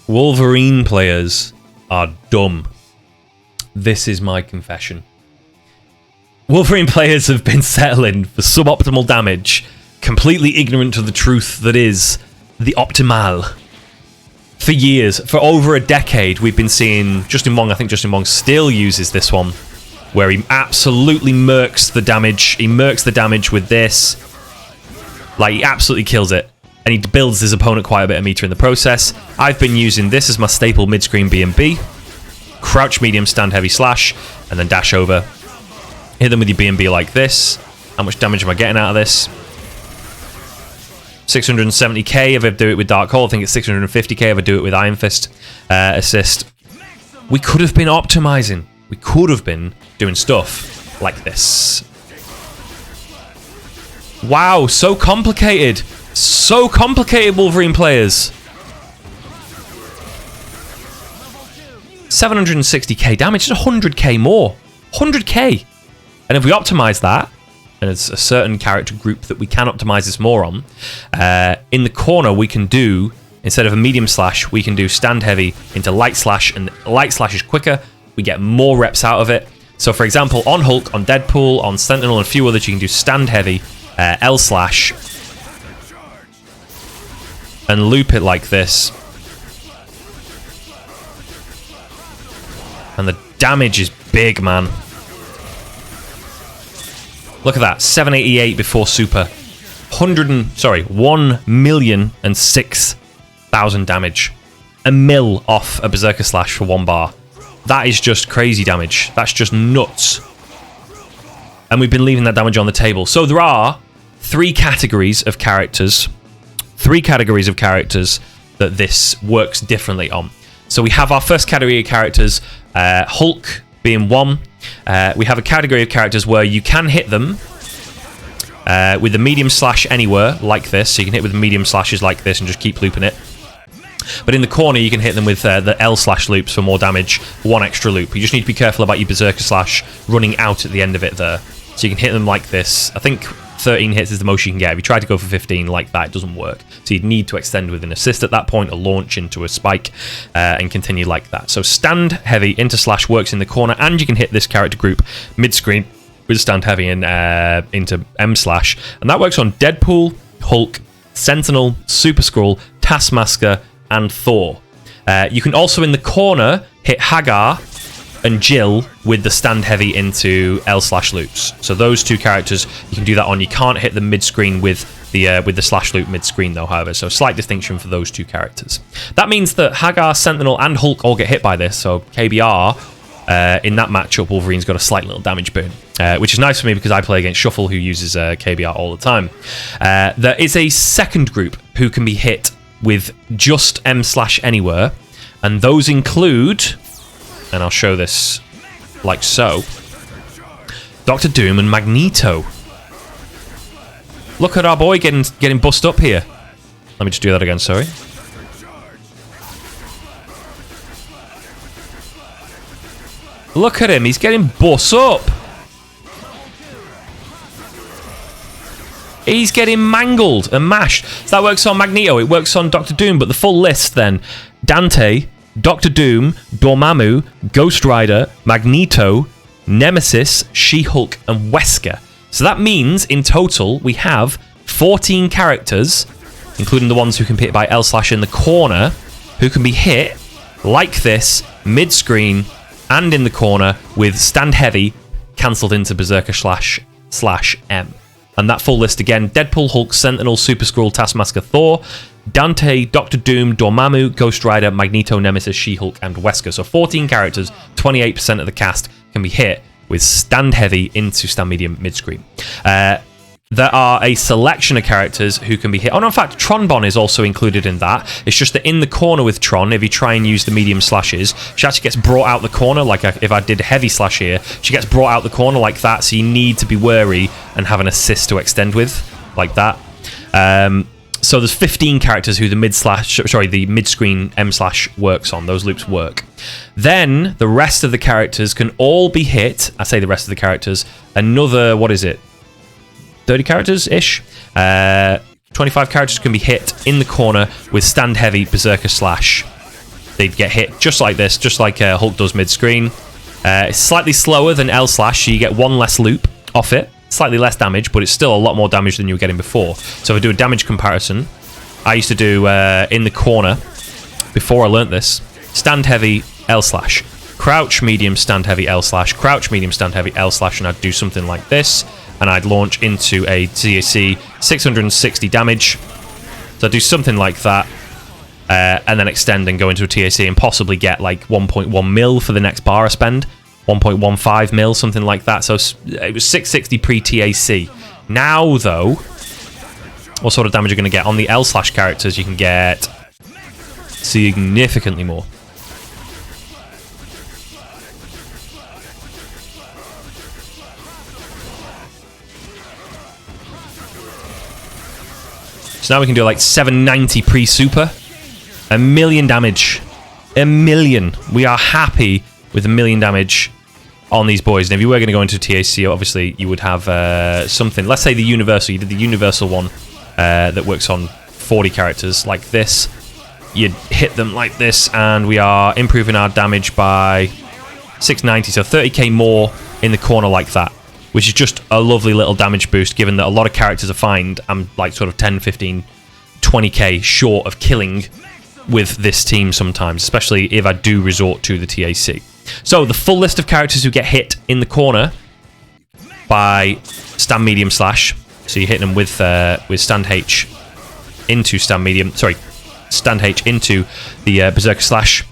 Wolverine players are dumb. This is my confession. Wolverine players have been settling for suboptimal damage, completely ignorant of the truth that is the optimal. For years, for over a decade, we've been seeing Justin Wong. I think Justin Wong still uses this one, where he absolutely murks the damage. He murks the damage with this. Like, he absolutely kills it. And he builds his opponent quite a bit of meter in the process. I've been using this as my staple mid-screen B&B. Crouch, medium, stand, heavy, slash, and then dash over. Hit them with your B&B like this. How much damage am I getting out of this? 670k if I do it with Dark Hole. I think it's 650k if I do it with Iron Fist assist. We could have been optimizing. We could have been doing stuff like this. Wow, so complicated. So complicated, Wolverine players. 760k damage, just 100k more. 100k. And if we optimize that, and it's a certain character group that we can optimize this more on, in the corner we can do, instead of a medium slash, we can do stand heavy into light slash, and light slash is quicker. We get more reps out of it. So for example, on Hulk, on Deadpool, on Sentinel, and a few others, you can do stand heavy, L slash, and loop it like this. And the damage is big, man. Look at that, 788 before super. 1,006,000 damage. A mil off a Berserker slash for 1 bar. That is just crazy damage. That's just nuts. And we've been leaving that damage on the table. So there are 3 categories of characters. 3 categories of characters that this works differently on. So we have our first category of characters, Hulk being one. We have a category of characters where you can hit them with the medium slash anywhere, like this. So you can hit with medium slashes like this and just keep looping it. But in the corner, you can hit them with the L slash loops for more damage, 1 extra loop. You just need to be careful about your Berserker slash running out at the end of it there. So you can hit them like this. I think 13 hits is the most you can get. If you try to go for 15 like that, it doesn't work. So you'd need to extend with an assist at that point, a launch into a spike, and continue like that. So stand heavy into slash works in the corner, and you can hit this character group mid-screen with stand heavy and into M slash. And that works on Deadpool, Hulk, Sentinel, Super Skrull, Taskmasker, and Thor. You can also in the corner hit Hagar and Jill with the stand heavy into L slash loops. So those 2 characters you can do that on. You can't hit the mid screen with the slash loop mid screen though, however. So slight distinction for those 2 characters. That means that Hagar, Sentinel, and Hulk all get hit by this. So KBR in that matchup, Wolverine's got a slight little damage burn, which is nice for me because I play against Shuffle, who uses KBR all the time. There is a second group who can be hit with just M slash anywhere, and those include, and I'll show this like so, Dr. Doom and Magneto. Look at our boy getting bust up here. Let me just do that again, sorry. Look at him, he's getting bust up. He's getting mangled and mashed. So that works on Magneto, it works on Dr. Doom, but the full list then, Dante, Dr. Doom, Dormammu, Ghost Rider, Magneto, Nemesis, She-Hulk, and Wesker. So that means, in total, we have 14 characters, including the ones who can be hit by L slash in the corner, who can be hit like this, mid-screen, and in the corner, with stand heavy, cancelled into Berserker slash M. And that full list again, Deadpool, Hulk, Sentinel, Super Skrull, Taskmasker, Thor, Dante, Dr. Doom, Dormammu, Ghost Rider, Magneto, Nemesis, She-Hulk, and Wesker. So 14 characters, 28% of the cast can be hit with stand heavy into stand medium mid-screen. There are a selection of characters who can be hit. Oh, no, in fact, Tronbon is also included in that. It's just that in the corner with Tron, if you try and use the medium slashes, she actually gets brought out the corner. Like if I did heavy slash here, she gets brought out the corner like that. So you need to be wary and have an assist to extend with, like that. So there's 15 characters who the mid-screen M slash works on. Those loops work. Then the rest of the characters can all be hit. I say the rest of the characters. Another, what is it? 30 characters-ish. 25 characters can be hit in the corner with stand heavy Berserker slash. they'd get hit just like this, just like Hulk does mid-screen. It's slightly slower than L slash, so you get one less loop off it. Slightly less damage, but it's still a lot more damage than you were getting before. So if I do a damage comparison, I used to do in the corner, before I learnt this, stand heavy, L slash. Crouch, medium, stand heavy, L slash. Crouch, medium, stand heavy, L slash. And I'd do something like this. And I'd launch into a TAC, 660 damage. So I'd do something like that. And then extend and go into a TAC and possibly get like 1.1 mil for the next bar I spend. 1.15 mil, something like that. So it was 660 pre-TAC. Now, though, what sort of damage you're going to get? On the L slash characters, you can get significantly more. So now we can do like 790 pre-super. 1 million damage. 1 million. We are happy with 1 million damage on these boys. And if you were going to go into TAC, obviously you would have something. Let's say the universal. You did the universal one that works on 40 characters like this. You'd hit them like this, and we are improving our damage by 690. So 30k more in the corner like that, which is just a lovely little damage boost, given that a lot of characters I find I'm like sort of 10, 15, 20k short of killing with this team sometimes, especially if I do resort to the TAC. So the full list of characters who get hit in the corner by stand medium slash. So you're hitting them with stand H into stand medium. Sorry, stand H into the Berserker slash.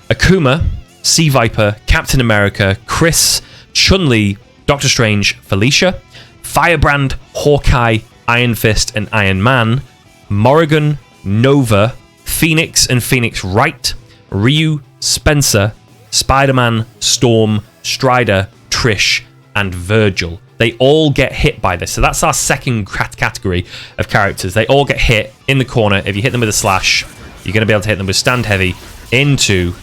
Akuma, Sea Viper, Captain America, Chris, Chun-Li, Doctor Strange, Felicia, Firebrand, Hawkeye, Iron Fist, and Iron Man, Morrigan, Nova, Phoenix and Phoenix Wright, Ryu, Spencer, Spider-Man, Storm, Strider, Trish, and Virgil. They all get hit by this. So that's our second category of characters. They all get hit in the corner. If you hit them with a slash, you're going to be able to hit them with stand heavy into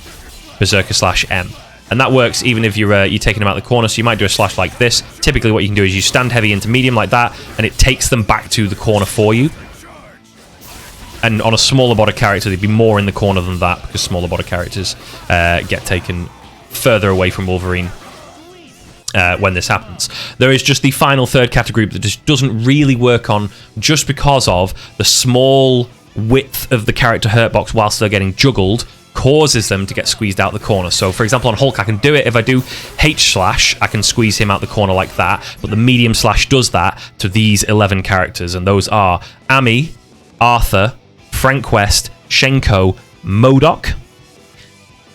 Berserker slash M. And that works even if you're taking them out the corner. So you might do a slash like this. Typically what you can do is you stand heavy into medium like that, and it takes them back to the corner for you. And on a smaller body character, they'd be more in the corner than that, because smaller body characters get taken further away from Wolverine when this happens. There is just the final third category that just doesn't really work on, just because of the small width of the character hurt box whilst they're getting juggled causes them to get squeezed out the corner. So for example on Hulk I can do it. If I do H slash, I can squeeze him out the corner like that, but the medium slash does that to these 11 characters, and those are Ami, Arthur, Frank West, Shenko, MODOK,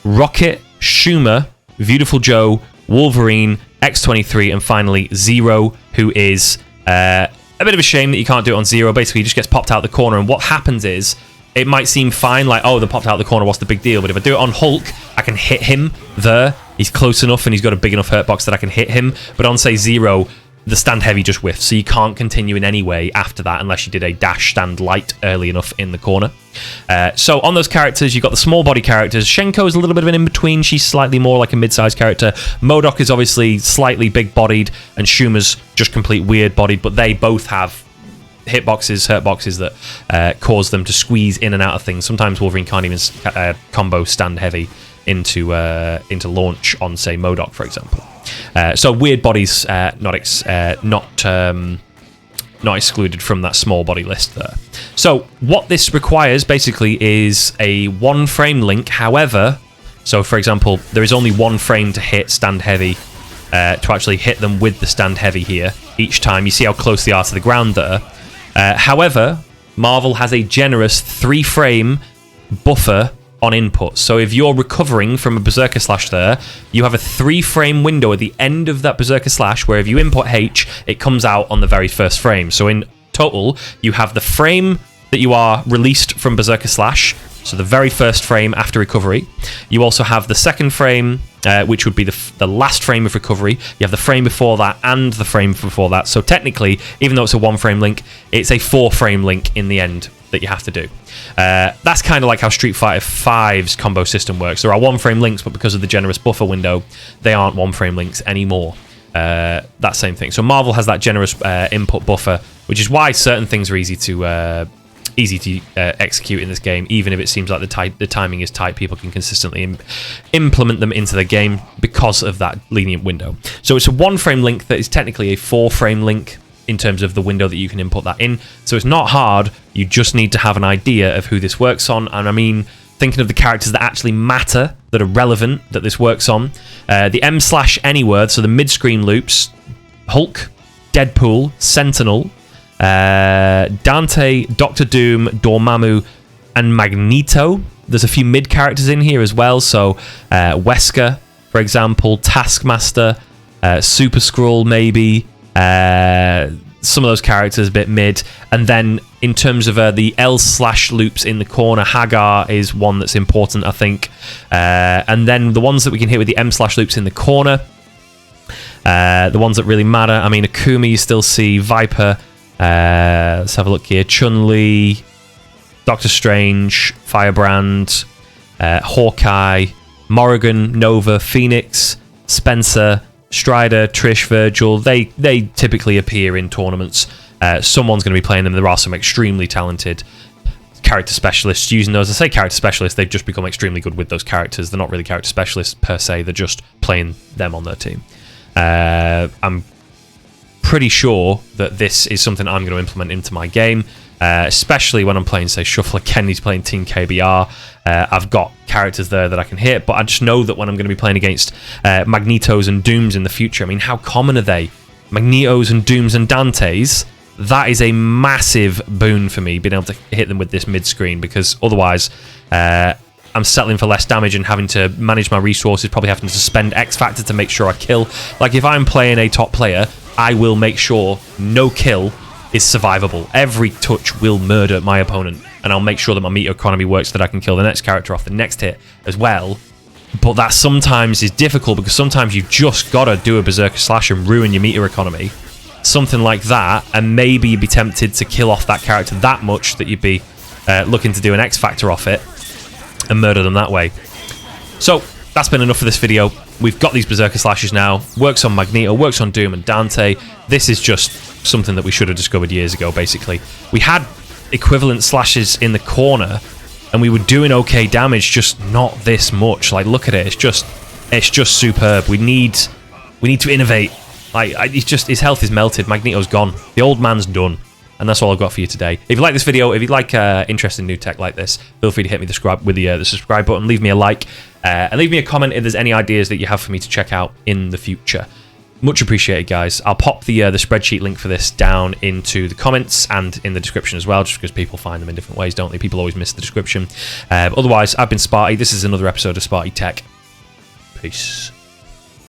Rocket, Schumer, Beautiful Joe, Wolverine, X-23, and finally Zero, who is a bit of a shame that you can't do it on Zero. Basically, he just gets popped out the corner, and what happens is, it might seem fine, like, oh, they popped out the corner, what's the big deal? But if I do it on Hulk, I can hit him there. He's close enough, and he's got a big enough hurt box that I can hit him. But on, say, Zero, the stand heavy just whiffs, so you can't continue in any way after that unless you did a dash stand light early enough in the corner. So on those characters, you've got the small body characters. Shenko is a little bit of an in-between. She's slightly more like a mid-sized character. MODOK is obviously slightly big-bodied, and Schumer's just complete weird-bodied, but they both have hitboxes, hurt boxes that cause them to squeeze in and out of things. Sometimes Wolverine can't even combo stand heavy into launch on, say, MODOK, for example. So weird bodies not excluded from that small body list there. So what this requires basically is a one frame link. However, so for example, there is only one frame to hit stand heavy, to actually hit them with the stand heavy here each time. You see how close they are to the ground there. However, Marvel has a generous 3-frame buffer on input. So if you're recovering from a Berserker slash there, you have a 3-frame window at the end of that Berserker slash where if you input H, it comes out on the very first frame. So in total, you have the frame that you are released from Berserker slash, so the very first frame after recovery. You also have the second frame, which would be the last frame of recovery. You have the frame before that and the frame before that. So technically, even though it's a 1-frame link, it's a 4-frame link in the end that you have to do. That's kind of like how Street Fighter V's combo system works. There are 1-frame links, but because of the generous buffer window, they aren't 1-frame links anymore. That same thing. So Marvel has that generous input buffer, which is why certain things are easy to easy to execute in this game. Even if it seems like the timing is tight, people can consistently implement them into the game because of that lenient window. So it's a 1-frame link that is technically a 4-frame link in terms of the window that you can input that in. So it's not hard. You just need to have an idea of who this works on. And I mean, thinking of the characters that actually matter, that are relevant, that this works on. The M/Anywhere, so the mid-screen loops, Hulk, Deadpool, Sentinel, Dante, Doctor Doom, Dormammu, and Magneto. There's a few mid characters in here as well. So Wesker, for example, Taskmaster, Super Skrull, maybe. Some of those characters a bit mid. And then in terms of the L/loops in the corner, Hagar is one that's important, I think. And then the ones that we can hit with the M/loops in the corner, the ones that really matter, I mean, Akuma you still see, Viper, let's have a look here, Chun-Li, Doctor Strange, Firebrand, Hawkeye, Morrigan, Nova, Phoenix, Spencer, Strider, Trish, Virgil. They typically appear in tournaments. Someone's going to be playing them. There are some extremely talented character specialists using those. I say character specialists, they've just become extremely good with those characters. They're not really character specialists per se, they're just playing them on their team. I'm pretty sure that this is something I'm going to implement into my game, especially when I'm playing, say, Shuffler Kenny's playing Team KBR. I've got characters there that I can hit, but I just know that when I'm going to be playing against Magnetos and Dooms in the future, I mean, how common are they? Magnetos and Dooms and Dantes, that is a massive boon for me, being able to hit them with this mid-screen, because otherwise I'm settling for less damage and having to manage my resources, probably having to spend X Factor to make sure I kill. Like, if I'm playing a top player, I will make sure no kill is survivable. Every touch will murder my opponent, and I'll make sure that my meter economy works so that I can kill the next character off the next hit as well. But that sometimes is difficult, because sometimes you've just got to do a Berserker Slash and ruin your meter economy. Something like that, and maybe you'd be tempted to kill off that character that much that you'd be looking to do an X Factor off it and murder them that way. So that's been enough for this video. We've got these Berserker Slashes now. Works on Magneto, works on Doom and Dante. This is just something that we should have discovered years ago, basically. We had equivalent slashes in the corner, and we were doing okay damage, just not this much. Like, look at it. It's just superb. We need to innovate. Like, his health is melted. Magneto's gone. The old man's done. And that's all I've got for you today. If you like this video, if you like interesting new tech like this, feel free to hit me the subscribe button, leave me a like, and leave me a comment if there's any ideas that you have for me to check out in the future. Much appreciated, guys. I'll pop the spreadsheet link for this down into the comments and in the description as well, just because people find them in different ways, don't they? People always miss the description. But otherwise, I've been Sparty. This is another episode of Sparty Tech. Peace.